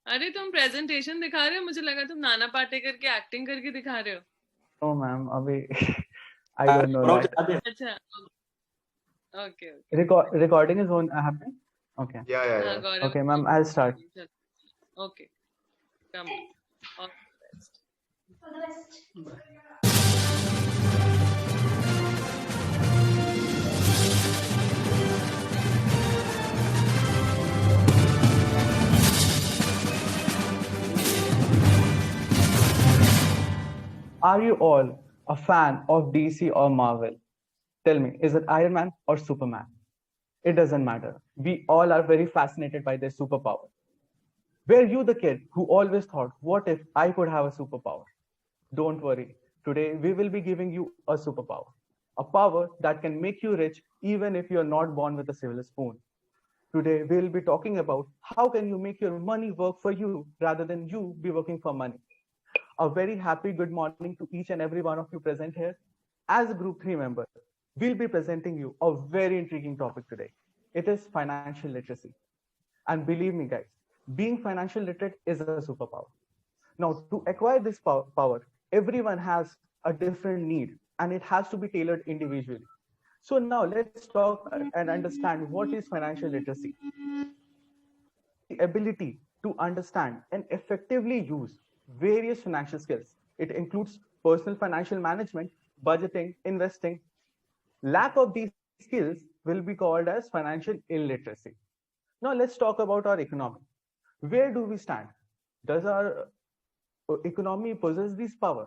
अरे तुम प्रेजेंटेशन दिखा रहे हो, मुझे लगा तुम नाना पाटेकर की एक्टिंग करके दिखा रहे हो। Oh, ma'am, अभी I don't know that. अच्छा, okay okay. Recording is on happening. Okay. हाँ गौरव। Okay, ma'am, I'll start. Okay, come all best. Are you all a fan of DC or Marvel? Tell me, is it Iron Man or Superman? It doesn't matter. We all are very fascinated by their superpower. Were you the kid who always thought, what if I could have a superpower? Don't worry. Today, we will be giving you a superpower. A power that can make you rich even if you're not born with a silver spoon. Today, we'll be talking about how can you make your money work for you rather than you be working for money. A very happy good morning to each and every one of you present here. As a Group 3 member, we'll be presenting you a very intriguing topic today. It is financial literacy. And believe me, guys, being financial literate is a superpower. Now, to acquire this power, everyone has a different need and it has to be tailored individually. So now let's talk and understand what is financial literacy. The ability to understand and effectively use various financial skills. It includes personal financial management, budgeting, investing. Lack of these skills will be called as financial illiteracy. Now let's talk about our economy. Where do we stand? Does our economy possess this power?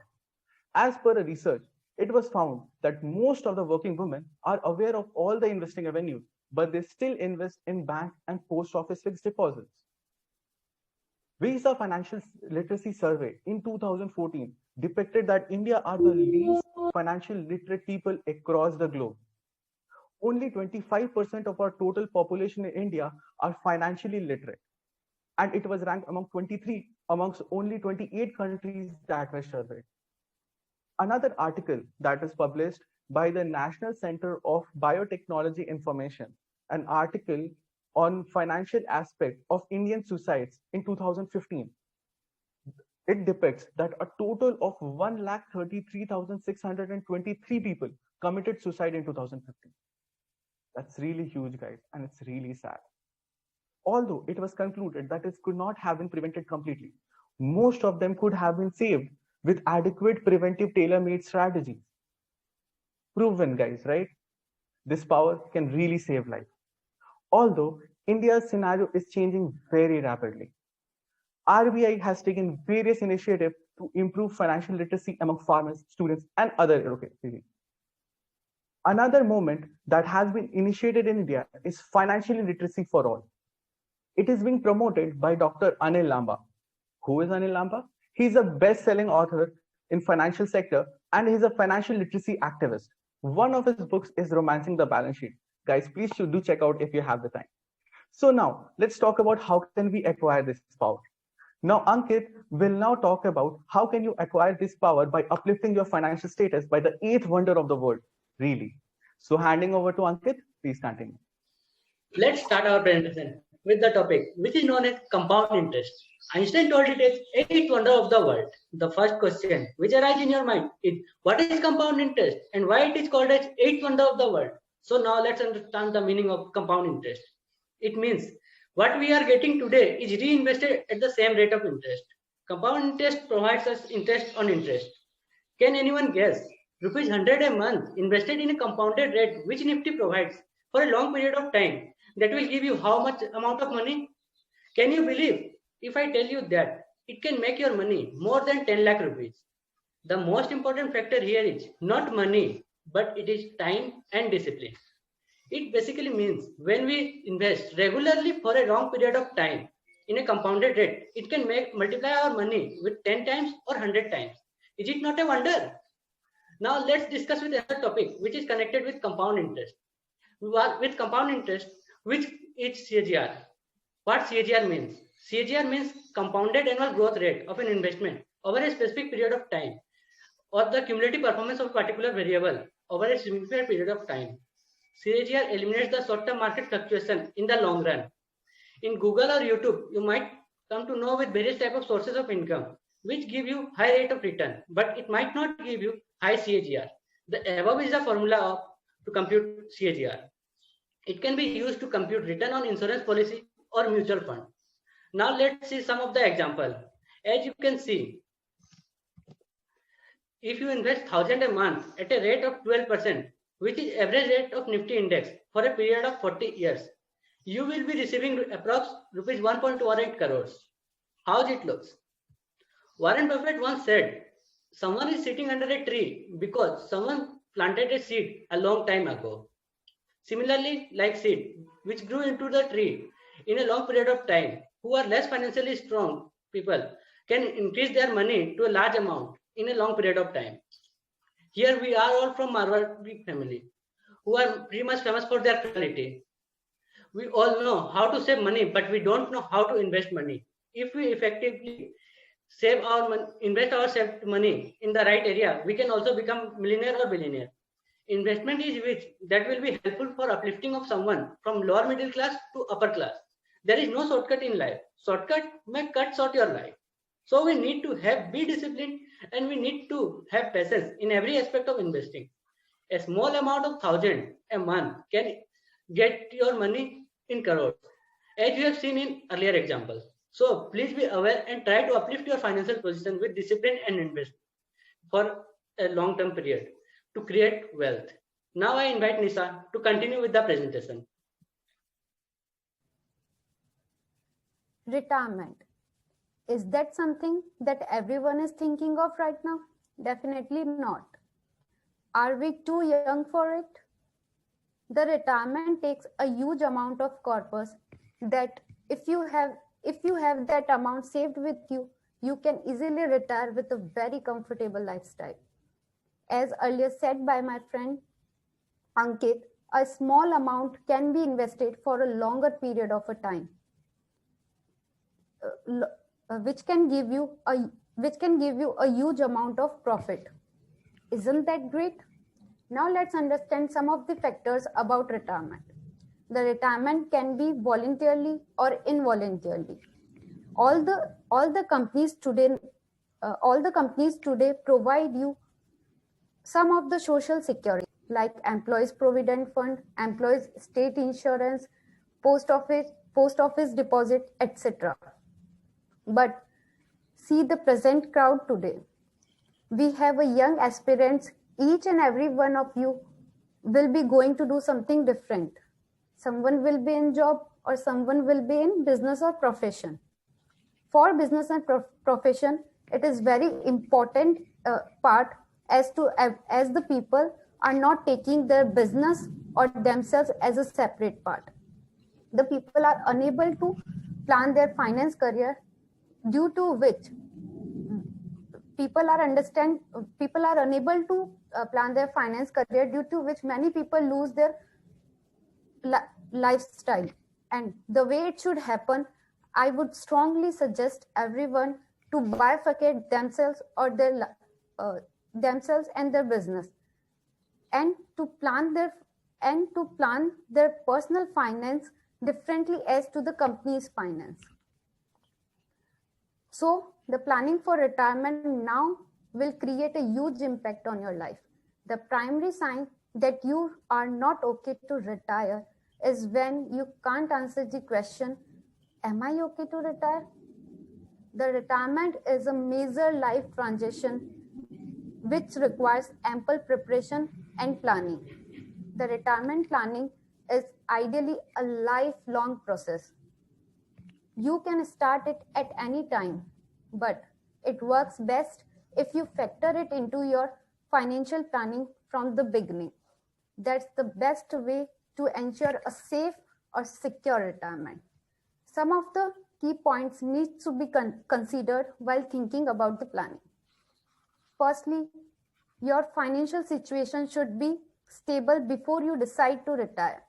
As per a research, it was found that most of the working women are aware of all the investing avenues, but they still invest in bank and post office fixed deposits. Visa Financial Literacy Survey in 2014 depicted that India are the least financial literate people across the globe. Only 25% of our total population in India are financially literate. And it was ranked among 23 amongst only 28 countries that were surveyed. Another article that is published by the National Center of Biotechnology Information, an article on financial aspect of Indian suicides in 2015. It depicts that a total of 1,33,623 people committed suicide in 2015. That's really huge, guys, and it's really sad. Although it was concluded that it could not have been prevented completely, most of them could have been saved with adequate preventive tailor-made strategies. Proven, guys, right? This power can really save life. Although India's scenario is changing very rapidly, RBI has taken various initiatives to improve financial literacy among farmers, students, and other. Another movement that has been initiated in India is financial literacy for all. It is being promoted by Dr. Anil Lamba. Who is Anil Lamba? He's a best-selling author in financial sector and he's a financial literacy activist. One of his books is Romancing the Balance Sheet. Guys, please do check out if you have the time. So now let's talk about how can we acquire this power. Now Ankit will now talk about how can you acquire this power by uplifting your financial status by the eighth wonder of the world, really. So handing over to Ankit, please continue. Let's start our presentation with the topic, which is known as compound interest. Einstein told it as eighth wonder of the world. The first question which arises in your mind is, what is compound interest and why it is called as eighth wonder of the world? So now let's understand the meaning of compound interest. It means what we are getting today is reinvested at the same rate of interest. Compound interest provides us interest on interest. Can anyone guess? Rupees 100 a month invested in a compounded rate which Nifty provides for a long period of time, that will give you how much amount of money? Can you believe if I tell you that it can make your money more than 10 lakh rupees? The most important factor here is not money, but it is time and discipline. It basically means when we invest regularly for a long period of time in a compounded rate, it can multiply our money with 10 times or 100 times. Is it not a wonder? Now let's discuss with another topic which is connected with compound interest. With compound interest, which is CAGR. What CAGR means? CAGR means compounded annual growth rate of an investment over a specific period of time, or the cumulative performance of a particular variable over a significant period of time. CAGR eliminates the short-term market fluctuation in the long run. In Google or YouTube, you might come to know with various type of sources of income, which give you high rate of return, but it might not give you high CAGR. The above is the formula to compute CAGR. It can be used to compute return on insurance policy or mutual fund. Now let's see some of the example. As you can see, if you invest 1,000 a month at a rate of 12%, which is average rate of Nifty index for a period of 40 years, you will be receiving approx rupees 1.18 crores. How's it looks? Warren Buffett once said, someone is sitting under a tree because someone planted a seed a long time ago. Similarly, like seed, which grew into the tree in a long period of time, who are less financially strong people can increase their money to a large amount in a long period of time. Here we are all from Marwari family, who are pretty much famous for their frugality. We all know how to save money, but we don't know how to invest money. If we effectively save our money, invest our saved money in the right area, we can also become millionaire or billionaire. Investment is which that will be helpful for uplifting of someone from lower middle class to upper class. There is no shortcut in life. Shortcut may cut short your life. So we need to be disciplined, and we need to have patience in every aspect of investing. A small amount of 1,000 a month can get your money in crores, as you have seen in earlier examples. So please be aware and try to uplift your financial position with discipline and invest for a long-term period to create wealth. Now I invite Nisa to continue with the presentation. Retirement. Is that something that everyone is thinking of right now? Definitely not. Are we too young for it? The retirement takes a huge amount of corpus that if you have that amount saved with you, you can easily retire with a very comfortable lifestyle. As earlier said by my friend Ankit, a small amount can be invested for a longer period of a time, which can give you a huge amount of profit. Isn't that great? Now let's understand some of the factors about retirement. The retirement can be voluntarily or involuntarily. All the companies today provide you some of the social security like employees provident fund, employees state insurance, post office deposit, etc. But see the present crowd today. We have a young aspirants. Each and every one of you will be going to do something different. Someone will be in job or someone will be in business or profession. For business and profession, it is very important part as the people are not taking their business or themselves as a separate part. The people are unable to plan their finance career, due to which people are unable to plan their finance career, due to which many people lose their lifestyle. And the way it should happen, I would strongly suggest everyone to bifurcate themselves or their themselves and their business, and to plan their personal finance differently as to the company's finance. So the planning for retirement now will create a huge impact on your life. The primary sign that you are not okay to retire is when you can't answer the question, am I okay to retire? The retirement is a major life transition which requires ample preparation and planning. The retirement planning is ideally a lifelong process. You can start it at any time, but it works best if you factor it into your financial planning from the beginning. That's the best way to ensure a safe or secure retirement. Some of the key points need to be considered while thinking about the planning. Firstly, your financial situation should be stable before you decide to retire.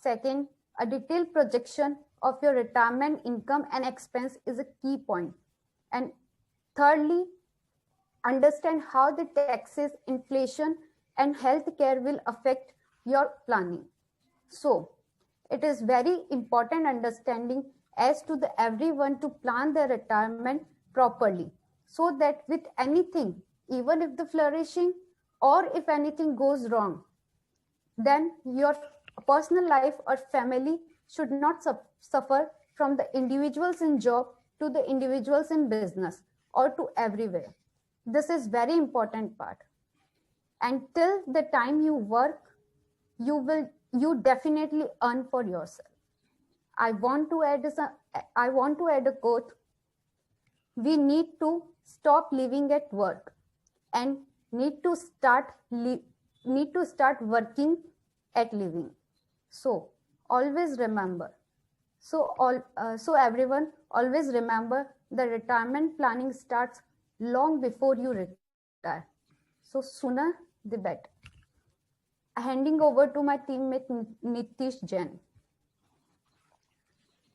Second, a detailed projection of your retirement income and expense is a key point. And thirdly, understand how the taxes, inflation, and healthcare will affect your planning. So, it is very important understanding as to the everyone to plan their retirement properly, so that with anything, even if the flourishing or if anything goes wrong, then your personal life or family should not suffer from the individuals in job to the individuals in business or to everywhere. This is very important part. Until the time you work, you definitely earn for yourself. I want to add a quote. We need to stop living at work and need to start working at living. So always remember. So everyone always remember the retirement planning starts long before you retire. So sooner the better. Handing over to my teammate Nitish Jain.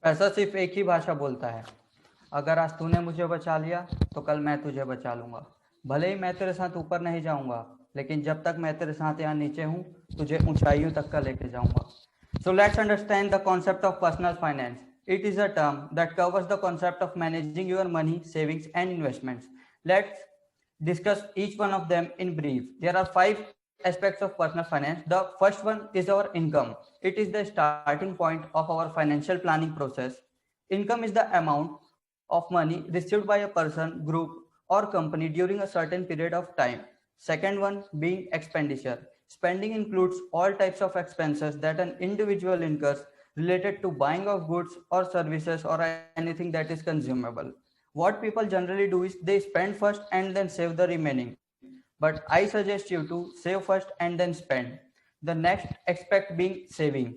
पैसा सिर्फ एक ही भाषा बोलता है। अगर आज तूने मुझे बचा लिया तो कल मैं तुझे बचा लूंगा। भले ही मैं तेरे साथ ऊपर नहीं जाऊंगा, लेकिन जब तक मैं तेरे साथ यहाँ नीचे हूँ तुझे ऊंचाइयों तक का लेके जाऊंगा। So let's understand the concept of personal finance. It is a term that covers the concept of managing your money, savings and investments. Let's discuss each one of them in brief. There are 5 aspects of personal finance. The first one is our income. It is the starting point of our financial planning process. Income is the amount of money received by a person, group or company during a certain period of time. Second one being expenditure. Spending includes all types of expenses that an individual incurs related to buying of goods or services or anything that is consumable. What people generally do is they spend first and then save the remaining. But I suggest you to save first and then spend. The next aspect being saving.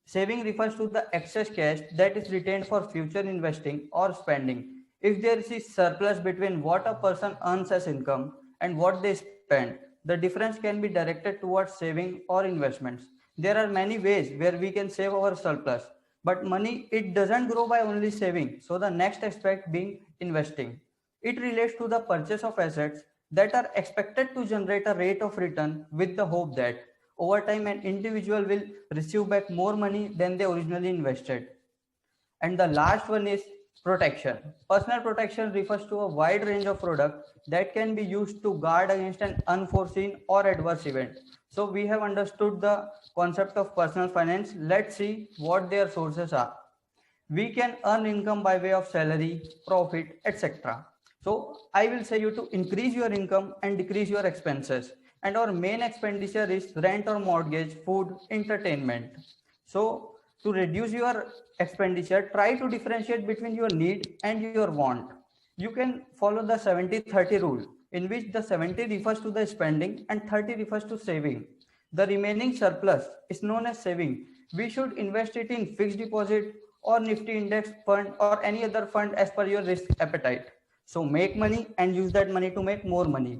Saving refers to the excess cash that is retained for future investing or spending. If there is surplus between what a person earns as income and what they spend, the difference can be directed towards saving or investments. There are many ways where we can save our surplus, but money, it doesn't grow by only saving. So the next aspect being investing. It relates to the purchase of assets that are expected to generate a rate of return with the hope that over time an individual will receive back more money than they originally invested. And the last one is protection. Personal protection refers to a wide range of products that can be used to guard against an unforeseen or adverse event. So we have understood the concept of personal finance. Let's see what their sources are. We can earn income by way of salary, profit, etc. So I will say you to increase your income and decrease your expenses. And our main expenditure is rent or mortgage, food, entertainment. So to reduce your expenditure, try to differentiate between your need and your want. You can follow the 70-30 rule, in which the 70 refers to the spending and 30 refers to saving. The remaining surplus is known as saving. We should invest it in fixed deposit or Nifty index fund or any other fund as per your risk appetite. So make money and use that money to make more money.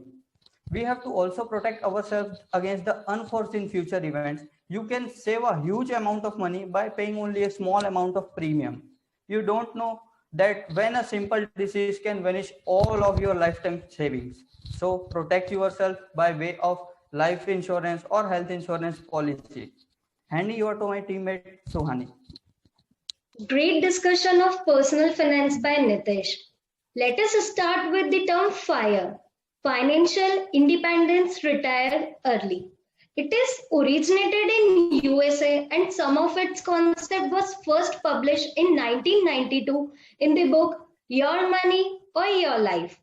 We have to also protect ourselves against the unforeseen future events. You can save a huge amount of money by paying only a small amount of premium. You don't know that when a simple disease can vanish all of your lifetime savings. So protect yourself by way of life insurance or health insurance policy. Handing over to my teammate Suhani. Great discussion of personal finance by Nitish. Let us start with the term FIRE, Financial Independence Retire Early. It is originated in USA and some of its concept was first published in 1992 in the book Your Money or Your Life,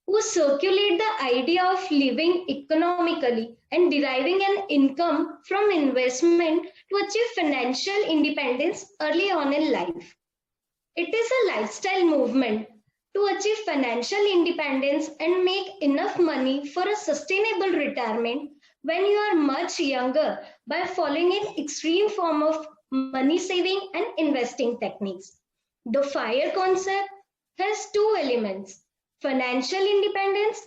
who circulate the idea of living economically and deriving an income from investment to achieve financial independence early on in life. It is a lifestyle movement to achieve financial independence and make enough money for a sustainable retirement when you are much younger by following an extreme form of money saving and investing techniques. The FIRE concept has 2 elements: financial independence,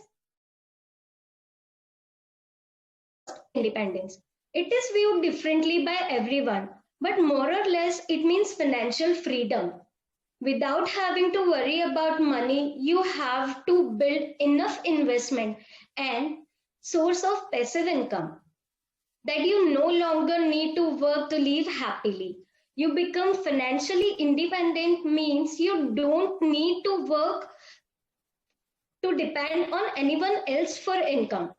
independence. It is viewed differently by everyone, but more or less it means financial freedom. Without having to worry about money, you have to build enough investment and source of passive income that you no longer need to work to live happily. You become financially independent means you don't need to work to depend on anyone else for income.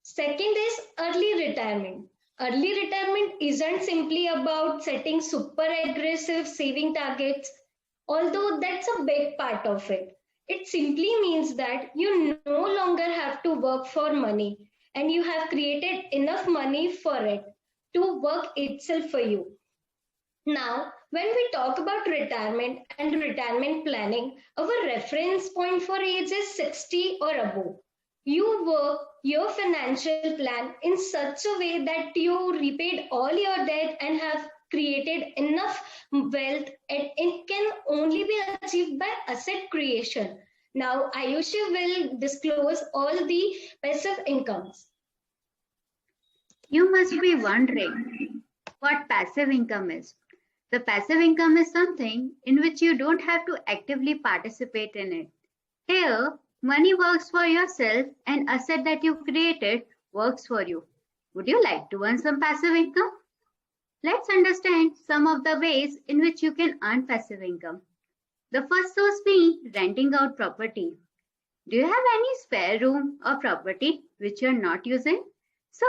Second is early retirement. Early retirement isn't simply about setting super aggressive saving targets, although that's a big part of it. It simply means that you no longer have to work for money and you have created enough money for it to work itself for you. Now, when we talk about retirement and retirement planning, our reference point for age is 60 or above. You work your financial plan in such a way that you repaid all your debt and have created enough wealth, and it can only be achieved by asset creation. Now, Ayushi will disclose all the passive incomes. You must be wondering what passive income is. The passive income is something in which you don't have to actively participate in it. Here, money works for yourself and asset that you created works for you. Would you like to earn some passive income? Let's understand some of the ways in which you can earn passive income. The first source being renting out property. Do you have any spare room or property which you're not using? So,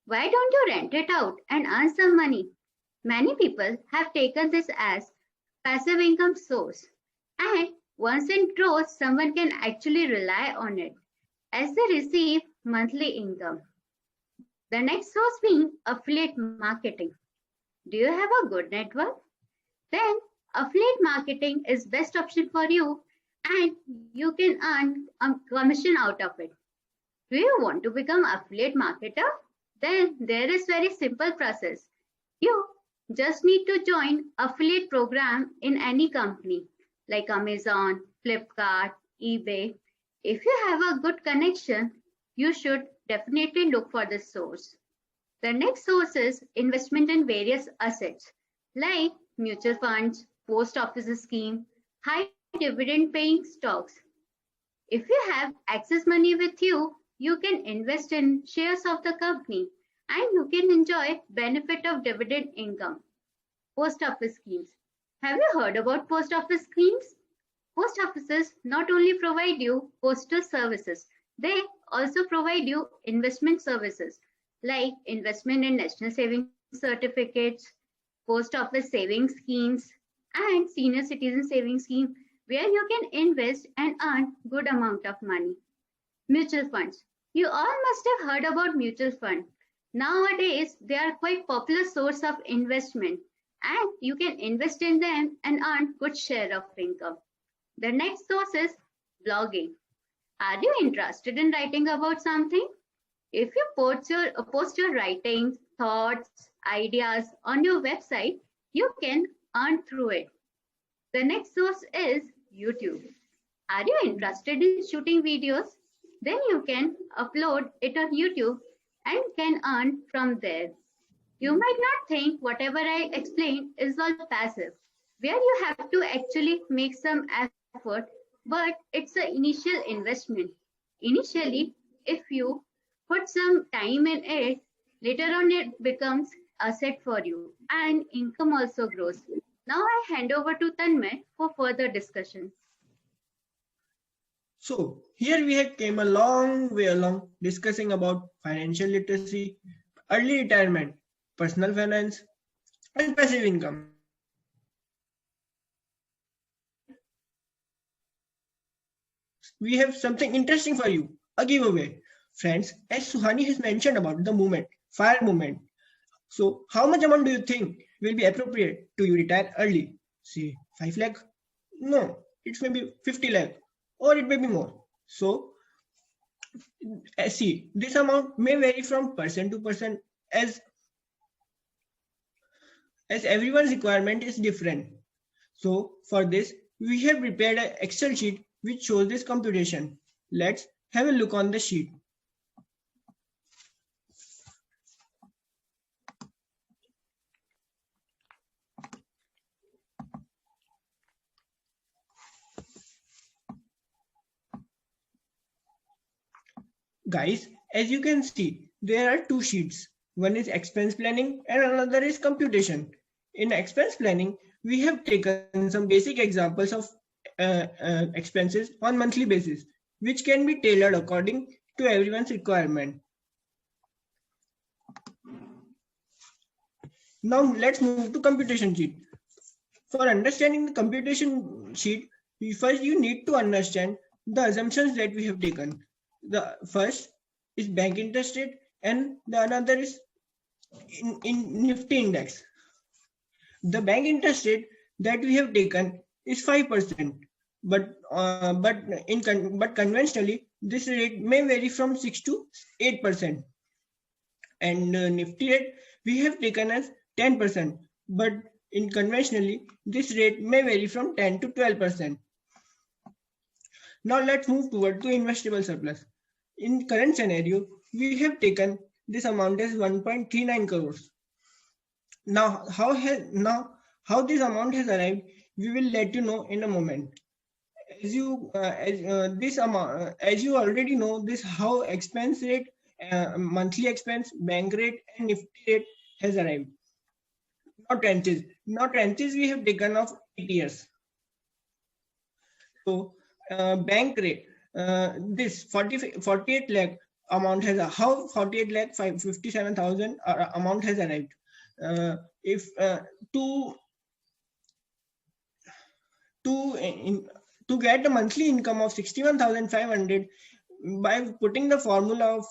why don't you rent it out and earn some money? Many people have taken this as passive income source, and once it grows, someone can actually rely on it as they receive monthly income. The next source being affiliate marketing. Do you have a good network? Then affiliate marketing is best option for you and you can earn a commission out of it. Do you want to become affiliate marketer? Then there is very simple process. You just need to join affiliate program in any company like Amazon, Flipkart, eBay. If you have a good connection, you should definitely look for this source. The next source is investment in various assets like mutual funds, post office scheme, high dividend paying stocks. If you have excess money with you, you can invest in shares of the company and you can enjoy benefit of dividend income. Post office schemes. Have you heard about post office schemes? Post offices not only provide you postal services, they also provide you investment services like investment in national savings certificates, post office savings schemes, and senior citizen savings scheme where you can invest and earn good amount of money. Mutual funds. You all must have heard about mutual fund. Nowadays, they are quite popular source of investment and you can invest in them and earn good share of income. The next source is blogging. Are you interested in writing about something? If you post your writings, thoughts, ideas on your website, you can earn through it. The next source is YouTube. Are you interested in shooting videos? Then you can upload it on YouTube and can earn from there. You might not think whatever I explained is all passive, where you have to actually make some effort, but it's an initial investment. Initially, if you put some time in it, later on it becomes asset for you and income also grows. Now I hand over to Tanmay for further discussion. So here we have came a long way along discussing about financial literacy, early retirement, personal finance, and passive income. We have something interesting for you, a giveaway. Friends, as Suhani has mentioned about the movement, FIRE movement. So how much amount do you think will be appropriate to you retire early? Say 5 lakh? No, it may be 50 lakh or it may be more. So see, this amount may vary from person to person as everyone's requirement is different. So for this, we have prepared an Excel sheet which shows this computation. Let's have a look on the sheet. Guys, as you can see, there are two sheets. One is expense planning and another is computation. In expense planning, we have taken some basic examples of expenses on monthly basis, which can be tailored according to everyone's requirement. Now let's move to computation sheet. For understanding the computation sheet, first you need to understand the assumptions that we have taken. The first is bank interest rate and the another is in Nifty index. The bank interest rate that we have taken is 5%, but conventionally this rate may vary from 6 to 8%, and Nifty rate we have taken as 10%, but in conventionally this rate may vary from 10 to 12%. Now let's move toward to investable surplus. In current scenario, we have taken this amount as 1.39 crores. Now how this amount has arrived, we will let you know in a moment. As you already know this how expense rate, monthly expense, bank rate, and Nifty rate has arrived. Now tranches we have taken of 8 years. So bank rate, this 48 lakh amount has how 48 lakh 57,000 amount has arrived. If to get a monthly income of 61,500 by putting the formula of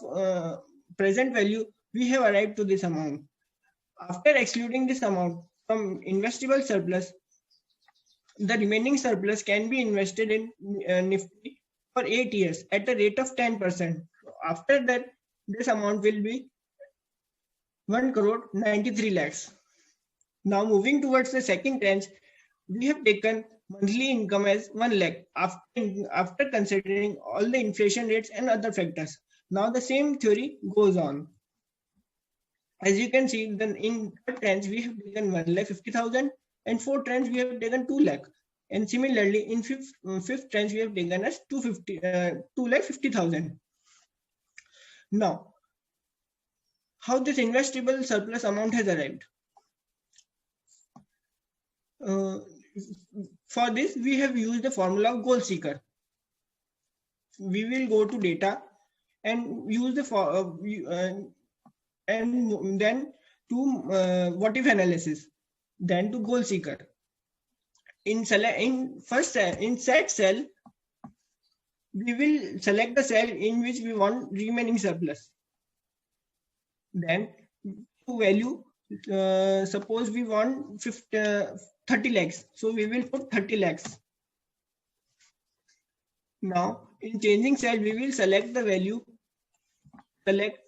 present value, we have arrived to this amount. After excluding this amount from investable surplus, the remaining surplus can be invested in Nifty for 8 years at a rate of 10%. After that, this amount will be 1 crore 93 lakhs. Now moving towards the second tranche, we have taken monthly income as 1 lakh after considering all the inflation rates and other factors. Now the same theory goes on. As you can see, then in third tranche we have taken 1,50,000, and fourth tranche we have taken 2 lakh, and similarly in fifth tranche we have taken as 2,50,000. Now, how this investable surplus amount has arrived? For this, we have used the formula of goal seeker. We will go to data and use the and then to what if analysis, then to goal seeker. In set cell, we will select the cell in which we want remaining surplus. Then to value, suppose we want 30 lakhs, so we will put 30 lakhs. Now in changing cell, we will select the value, select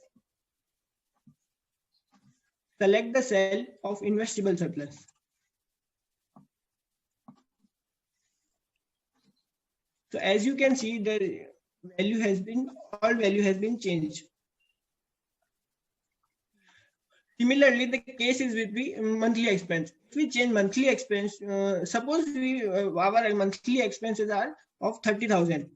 the cell of investable surplus. So as you can see, the value has been changed. Similarly, the case is with the monthly expense. If we change monthly expense, suppose our monthly expenses are of 30,000.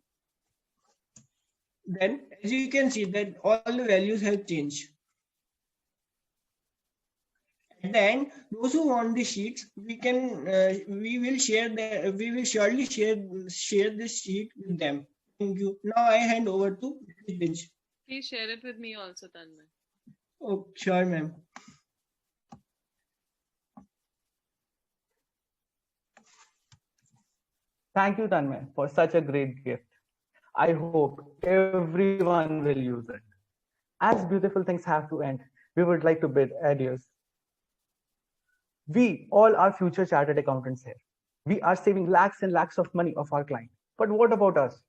Then, as you can see, that all the values have changed. At the end, those who want the sheets, we will surely share this sheet with them. Thank you. Now I hand over to Rich. Please share it with me also, Tanmay. Oh, sure, ma'am. Thank you, Tanmay, for such a great gift. I hope everyone will use it. As beautiful things have to end, we would like to bid adios. We all are future chartered accountants here. We are saving lakhs and lakhs of money of our client. But what about us?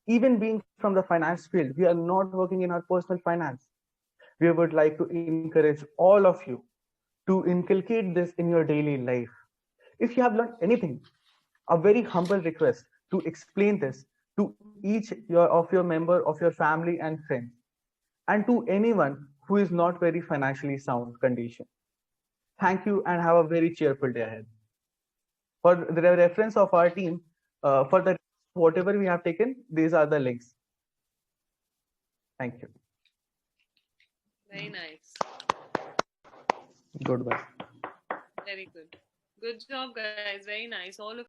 Even being from the finance field, we are not working in our personal finance. We would like to encourage all of you to inculcate this in your daily life. If you have learned anything, a very humble request to explain this to each of your member of your family and friends, and to anyone who is not very financially sound condition. Thank you and have a very cheerful day ahead. For the reference of our team, for the whatever we have taken, these are the links. Thank you. Very nice. Goodbye. Very good. Good job, guys. Very nice. All of